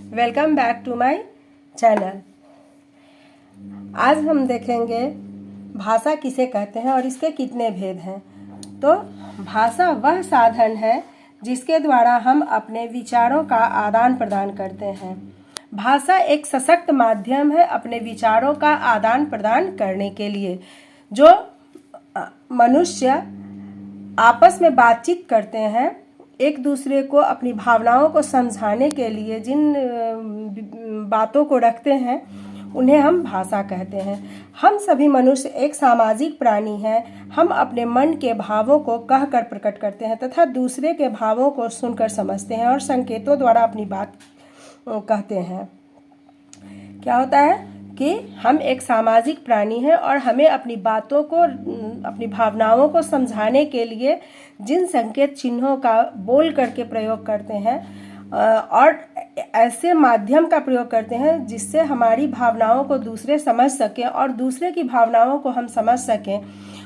Welcome back to my channel. आज हम देखेंगे भाषा किसे कहते हैं और इसके कितने भेद हैं। तो भाषा वह साधन है जिसके द्वारा हम अपने विचारों का आदान प्रदान करते हैं। भाषा एक सशक्त माध्यम है अपने विचारों का आदान प्रदान करने के लिए। जो मनुष्य आपस में बातचीत करते हैं, एक दूसरे को अपनी भावनाओं को समझाने के लिए जिन बातों को रखते हैं उन्हें हम भाषा कहते हैं। हम सभी मनुष्य एक सामाजिक प्राणी हैं। हम अपने मन के भावों को कहकर प्रकट करते हैं तथा दूसरे के भावों को सुनकर समझते हैं और संकेतों द्वारा अपनी बात कहते हैं। क्या होता है कि हम एक सामाजिक प्राणी हैं और हमें अपनी बातों को, अपनी भावनाओं को समझाने के लिए जिन संकेत चिन्हों का बोल करके प्रयोग करते हैं और ऐसे माध्यम का प्रयोग करते हैं जिससे हमारी भावनाओं को दूसरे समझ सकें और दूसरे की भावनाओं को हम समझ सकें,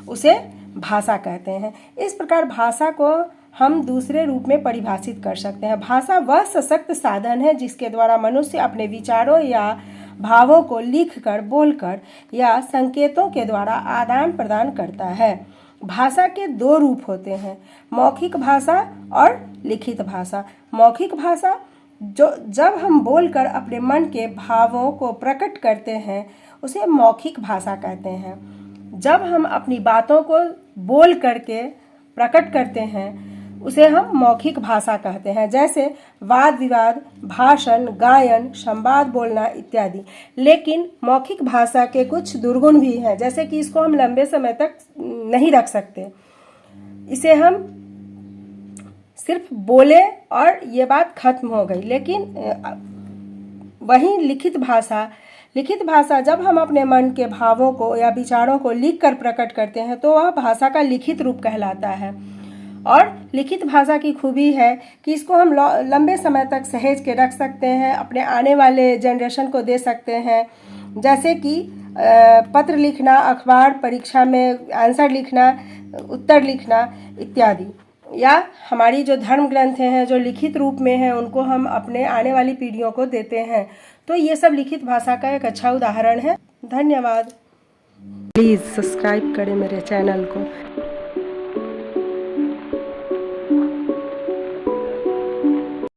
उसे भाषा कहते हैं। इस प्रकार भाषा को हम दूसरे रूप में परिभाषित कर सकते हैं। भाषा वह सशक्त साधन है जिसके द्वारा मनुष्य अपने विचारों या भावों को लिखकर, बोलकर या संकेतों के द्वारा आदान प्रदान करता है। भाषा के दो रूप होते हैं, मौखिक भाषा और लिखित भाषा। मौखिक भाषा जो जब हम बोलकर अपने मन के भावों को प्रकट करते हैं उसे मौखिक भाषा कहते हैं। जब हम अपनी बातों को बोल करके प्रकट करते हैं उसे हम मौखिक भाषा कहते हैं, जैसे वाद विवाद, भाषण, गायन, संवाद बोलना इत्यादि। लेकिन मौखिक भाषा के कुछ दुर्गुण भी हैं, जैसे कि इसको हम लंबे समय तक नहीं रख सकते। इसे हम सिर्फ बोले और ये बात खत्म हो गई। लेकिन वहीं लिखित भाषा जब हम अपने मन के भावों को या विचारों को लिखकर प्रकट करते हैं तो वह भाषा का लिखित रूप कहलाता है। और लिखित भाषा की खूबी है कि इसको हम लंबे समय तक सहेज के रख सकते हैं, अपने आने वाले जनरेशन को दे सकते हैं। जैसे कि पत्र लिखना, अखबार, परीक्षा में आंसर लिखना, उत्तर लिखना इत्यादि। या हमारी जो धर्म ग्रंथ हैं जो लिखित रूप में हैं उनको हम अपने आने वाली पीढ़ियों को देते हैं। तो ये सब लिखित भाषा का एक अच्छा उदाहरण है। धन्यवाद। प्लीज़ सब्सक्राइब करें मेरे चैनल को।